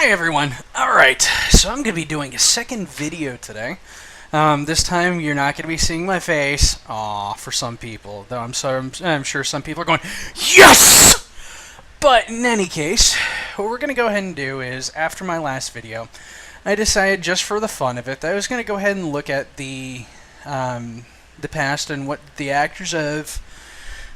Hi everyone. Alright, so I'm going to be doing a second video today. This time you're not going to be seeing my face. Aw, for some people. Though I'm sure some people are going, YES! But in any case, what we're going to go ahead and do is, after my last video, I decided just for the fun of it that I was going to go ahead and look at the past and what the actors of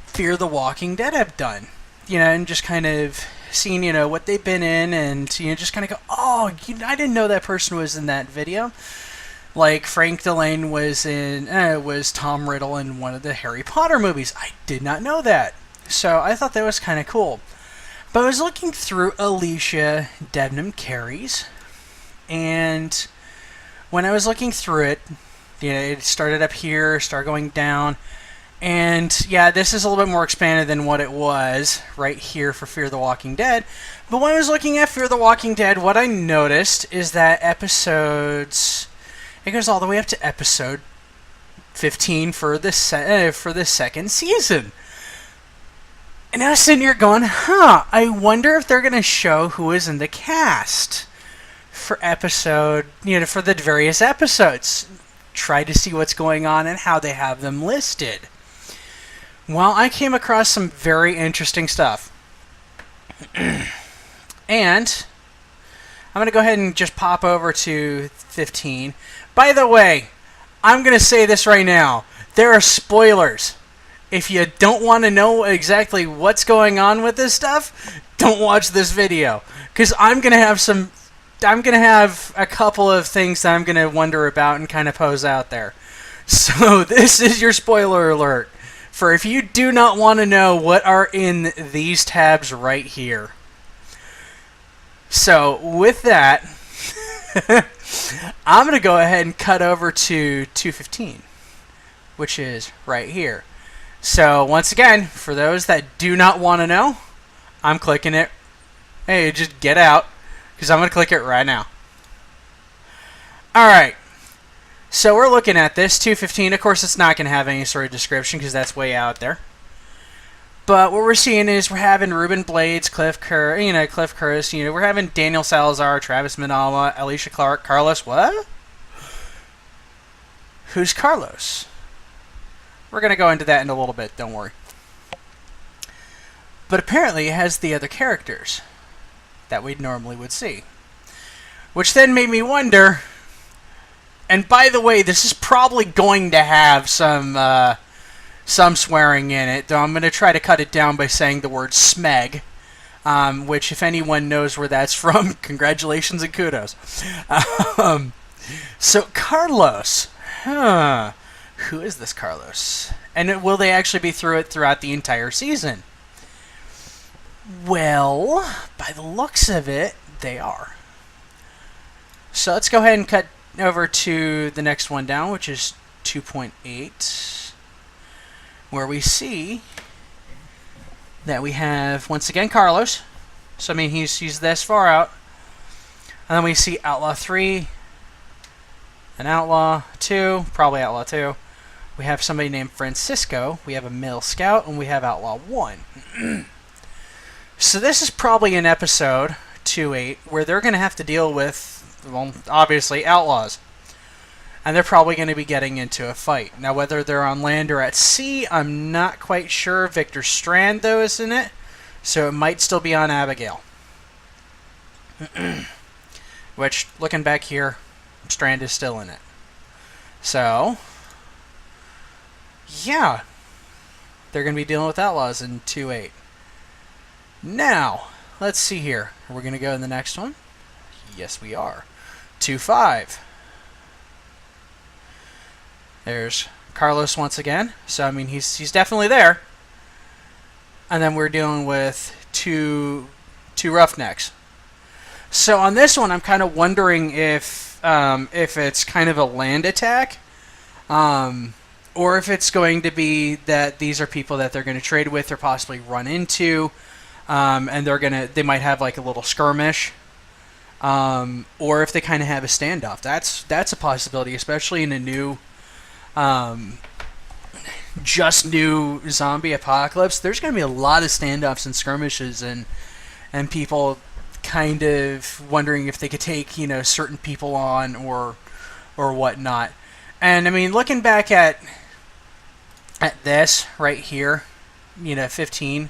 Fear the Walking Dead have done. And just kind of seeing, what they've been in, and, just kind of go, oh, I didn't know that person was in that video. Like, Frank Delane was Tom Riddle in one of the Harry Potter movies. I did not know that. So I thought that was kind of cool. But I was looking through Alicia Debnam Carey's, and when I was looking through it, it started up here, started going down. And yeah, this is a little bit more expanded than what it was right here for Fear the Walking Dead. But when I was looking at Fear the Walking Dead, what I noticed is that it goes all the way up to episode 15 for the second season. And I was sitting here going, I wonder if they're going to show who is in the cast for for the various episodes. Try to see what's going on and how they have them listed. Well, I came across some very interesting stuff. And I'm going to go ahead and just pop over to 15. By the way, I'm going to say this right now. There are spoilers. If you don't want to know exactly what's going on with this stuff, don't watch this video. Because I'm going to have a couple of things that I'm going to wonder about and kind of pose out there. So this is your spoiler alert for if you do not want to know what are in these tabs right here. So with that, I'm going to go ahead and cut over to 215, which is right here. So once again, for those that do not want to know, I'm clicking it. Hey, just get out, because I'm going to click it right now. Alright. So we're looking at this 215. Of course, it's not going to have any sort of description because that's way out there. But what we're seeing is we're having Ruben Blades, Cliff Curtis. We're having Daniel Salazar, Travis Manala, Alicia Clark, Carlos. What? Who's Carlos? We're going to go into that in a little bit. Don't worry. But apparently, it has the other characters that we normally would see, which then made me wonder. And by the way, this is probably going to have some swearing in it, though I'm going to try to cut it down by saying the word smeg, which if anyone knows where that's from, congratulations and kudos. So Carlos, who is this Carlos? And will they actually be throughout the entire season? Well, by the looks of it, they are. So let's go ahead and cut over to the next one down, which is 2.8, where we see that we have, once again, Carlos. So, I mean, he's this far out. And then we see Outlaw 3 and Outlaw 2, probably Outlaw 2. We have somebody named Francisco. We have a male scout, and we have Outlaw 1. So this is probably an episode 2.8 where they're going to have to deal with, well, obviously, outlaws. And they're probably going to be getting into a fight. Now, whether they're on land or at sea, I'm not quite sure. Victor Strand, though, is in it. So it might still be on Abigail. Which, looking back here, Strand is still in it. So, yeah. They're going to be dealing with outlaws in 2.8. Now, let's see here. We're going to go to the next one. Yes, we are. 2.5. There's Carlos once again. So, I mean, he's definitely there. And then we're dealing with two roughnecks. So on this one, I'm kind of wondering if it's kind of a land attack, or if it's going to be that these are people that they're going to trade with or possibly run into, and they might have like a little skirmish. Or if they kind of have a standoff. That's a possibility, especially in a new zombie apocalypse. There's going to be a lot of standoffs and skirmishes and people kind of wondering if they could take, you know, certain people on or whatnot. And I mean, looking back at this right here, you know, 15,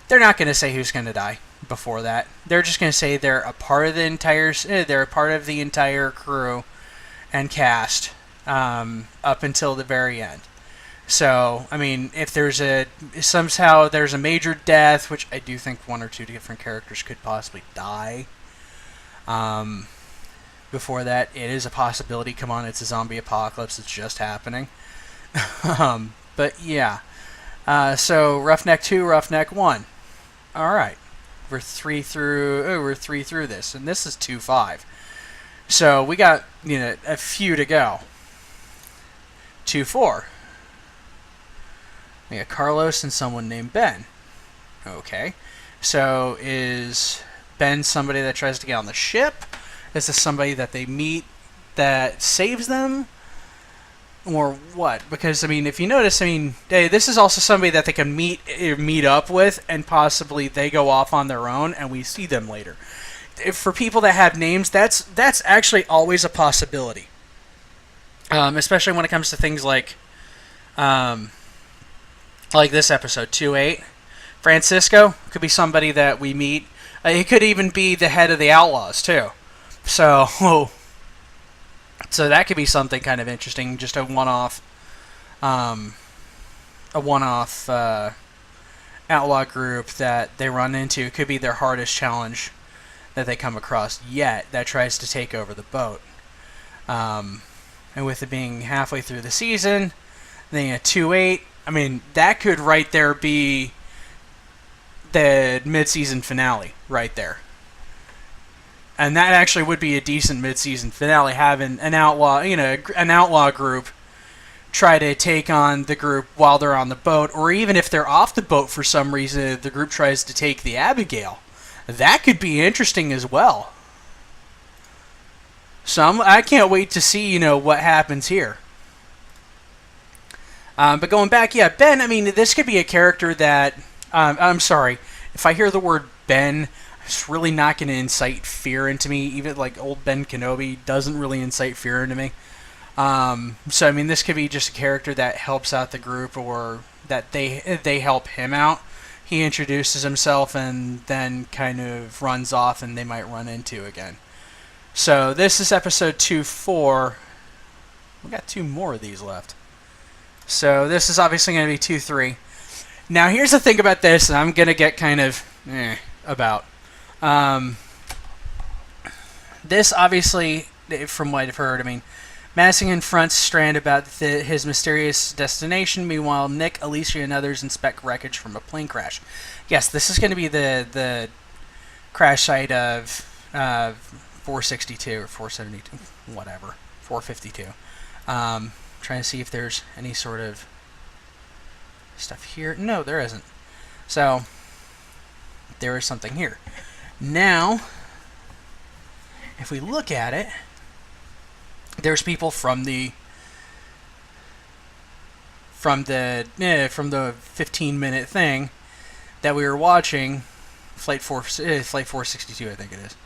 they're not going to say who's going to die before that. They're just going to say they're a part of the entire crew and cast up until the very end. So, I mean, if somehow there's a major death, which I do think one or two different characters could possibly die before that, it is a possibility. Come on, it's a zombie apocalypse. It's just happening. But yeah. So Roughneck 2, Roughneck 1. All right. We're three through this, and this is 2-5. So we got, you know, a few to go. 2-4. We got Carlos and someone named Ben. Okay. So is Ben somebody that tries to get on the ship? Is this somebody that they meet that saves them? Or what? Because, I mean, if you notice, I mean, this is also somebody that they can meet up with, and possibly they go off on their own, and we see them later. For people that have names, that's actually always a possibility. Especially when it comes to things like this episode, 2-8. Francisco could be somebody that we meet. He could even be the head of the Outlaws, too. So that could be something kind of interesting, just a one-off outlaw group that they run into. It could be their hardest challenge that they come across yet that tries to take over the boat. And with it being halfway through the season, then at 2-8, I mean, that could right there be the mid-season finale right there. And that actually would be a decent mid-season finale, having an outlaw group try to take on the group while they're on the boat, or even if they're off the boat for some reason, the group tries to take the Abigail. That could be interesting as well. So I can't wait to see, you know, what happens here. But going back, yeah, Ben, I mean, this could be a character that, I'm sorry, if I hear the word Ben, it's really not going to incite fear into me. Even like old Ben Kenobi doesn't really incite fear into me. So I mean, this could be just a character that helps out the group, or that they help him out. He introduces himself and then kind of runs off, and they might run into again. So this is episode 2-4. We got 2 more of these left. So this is obviously going to be 2-3. Now here's the thing about this, and I'm going to get kind of about. This obviously, from what I've heard, I mean, Madison confronts Strand about his mysterious destination. Meanwhile, Nick, Alicia, and others inspect wreckage from a plane crash. Yes, this is going to be the crash site of 462 or 472, whatever, 452. Trying to see if there's any sort of stuff here. No, there isn't. So there is something here. Now, if we look at it, there's people from the 15-minute thing that we were watching, Flight 462, I think it is.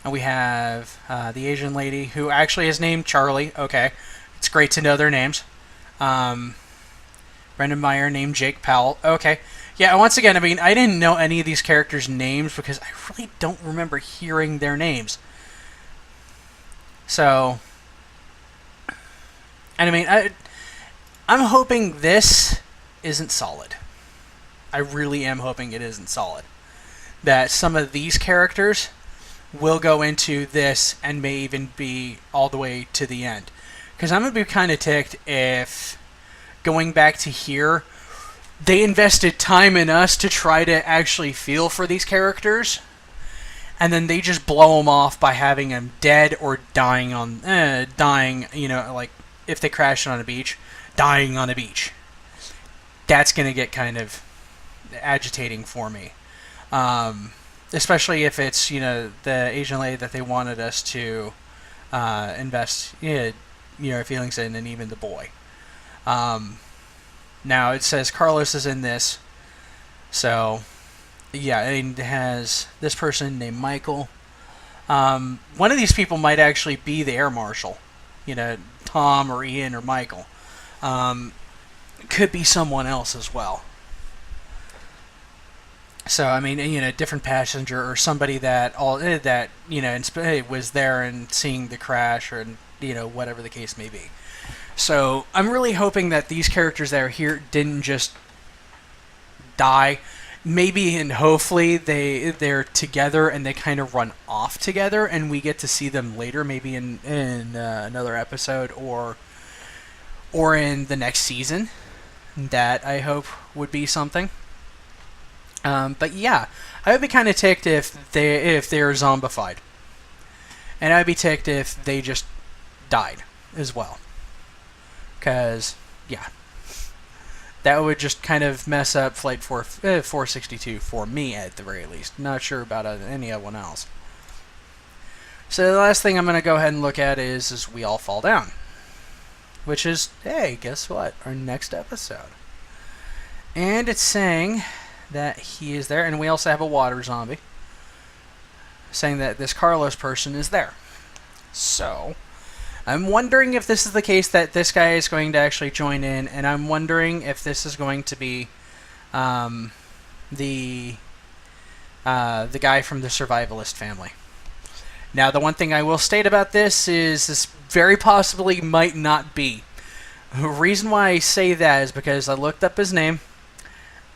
And we have the Asian lady who actually is named Charlie. Okay, it's great to know their names. Brendan Meyer named Jake Powell. Okay. Yeah, once again, I mean, I didn't know any of these characters' names because I really don't remember hearing their names. So, and I mean, I'm hoping this isn't solid. I really am hoping it isn't solid. That some of these characters will go into this and may even be all the way to the end. Because I'm going to be kind of ticked if, going back to here, they invested time in us to try to actually feel for these characters, and then they just blow them off by having them dead or dying, you know, like if they crashed on a beach, dying on a beach. That's going to get kind of agitating for me. Especially if it's, you know, the Asian lady that they wanted us to invest, you know, our feelings in, and even the boy. Now, it says Carlos is in this, so yeah, and it has this person named Michael. One of these people might actually be the air marshal. You know, Tom or Ian or Michael. Um, could be someone else as well. So I mean, you know, different passenger or somebody that was there and seeing the crash, or whatever the case may be. So I'm really hoping that these characters that are here didn't just die. Maybe and hopefully they're together and they kind of run off together, and we get to see them later, maybe in another episode or in the next season. That I hope would be something. But yeah, I would be kind of ticked if they're zombified, and I'd be ticked if they just died as well. Because yeah, that would just kind of mess up Flight 462 for me at the very least. Not sure about anyone else. So the last thing I'm going to go ahead and look at is We All Fall Down, which is, hey, guess what? Our next episode. And it's saying that he is there, and we also have a water zombie saying that this Carlos person is there. So I'm wondering if this is the case, that this guy is going to actually join in, and I'm wondering if this is going to be the guy from the Survivalist family. Now, the one thing I will state about this is this very possibly might not be. The reason why I say that is because I looked up his name,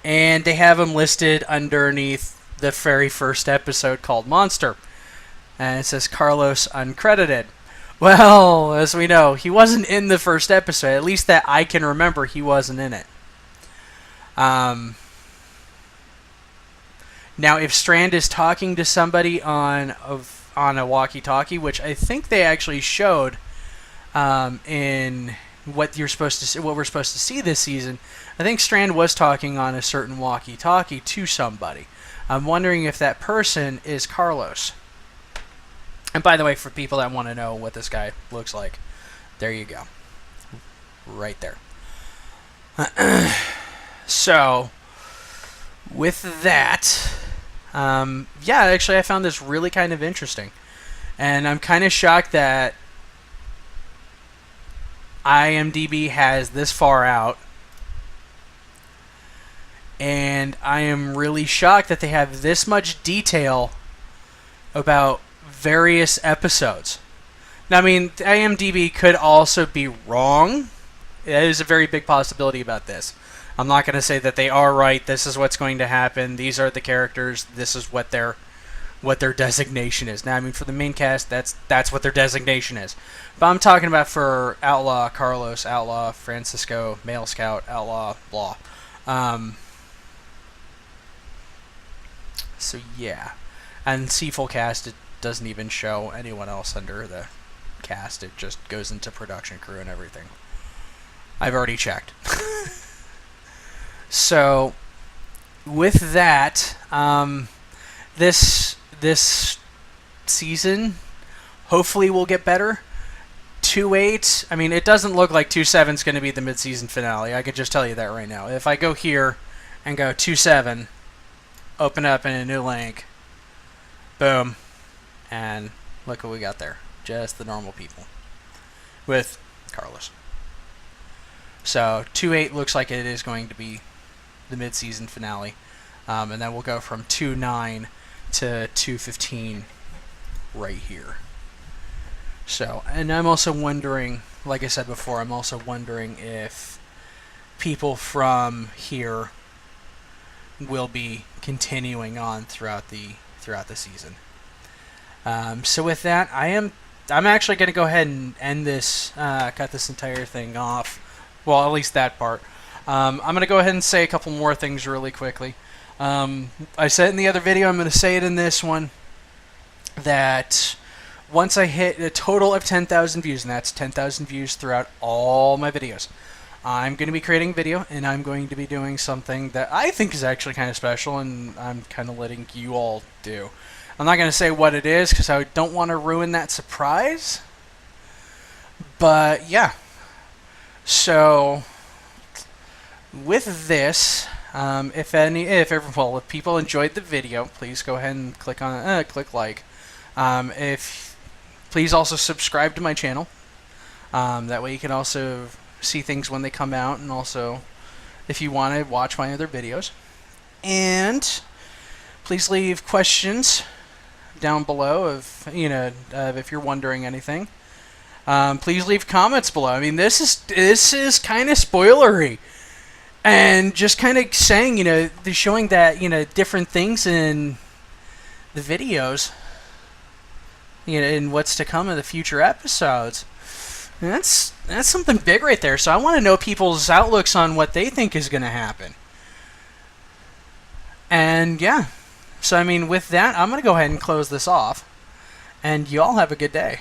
and they have him listed underneath the very first episode called Monster. And it says Carlos uncredited. Well, as we know, he wasn't in the first episode. At least that I can remember, he wasn't in it. Now, if Strand is talking to somebody on a walkie-talkie, which I think they actually showed in what we're supposed to see this season, I think Strand was talking on a certain walkie-talkie to somebody. I'm wondering if that person is Carlos. And by the way, for people that want to know what this guy looks like, there you go. Right there. So, with that, yeah, actually I found this really kind of interesting. And I'm kind of shocked that IMDb has this far out. And I am really shocked that they have this much detail about various episodes. Now, I mean, IMDb could also be wrong. There's a very big possibility about this. I'm not going to say that they are right. This is what's going to happen. These are the characters. This is what their designation is. Now, I mean, for the main cast, that's what their designation is. But I'm talking about for Outlaw Carlos, Outlaw Francisco, Male Scout, Outlaw blah. So yeah, and full cast, it doesn't even show anyone else under the cast. It just goes into production crew and everything. I've already checked. So with that, this season hopefully will get better. 2-8. I mean, it doesn't look like 2-7 is going to be the mid-season finale. I could just tell you that right now. If I go here and go 2-7. Open up in a new link. Boom. And look what we got there. Just the normal people. With Carlos. So 2-8 looks like it is going to be the mid-season finale. And then we'll go from 2-9 to 2-15 right here. So, and I'm also wondering, like I said before, I'm also wondering if people from here will be continuing on throughout the season. So with that, I'm actually going to go ahead and end this, cut this entire thing off. Well, at least that part. I'm going to go ahead and say a couple more things really quickly. I said it in the other video, I'm going to say it in this one, that once I hit a total of 10,000 views, and that's 10,000 views throughout all my videos, I'm going to be creating a video, and I'm going to be doing something that I think is actually kind of special, and I'm kind of letting you all do. I'm not going to say what it is, because I don't want to ruin that surprise. But, yeah. So, with this, If people enjoyed the video, please go ahead and click like. If Please also subscribe to my channel. That way you can also see things when they come out, and also if you want to watch my other videos. And please leave questions down below if you're wondering anything. Please leave comments below. I mean, this is kind of spoilery, and just kind of saying, they're showing that different things in the videos, in what's to come in the future episodes. And that's something big right there. So I want to know people's outlooks on what they think is going to happen. And yeah, so I mean, with that, I'm going to go ahead and close this off. And y'all have a good day.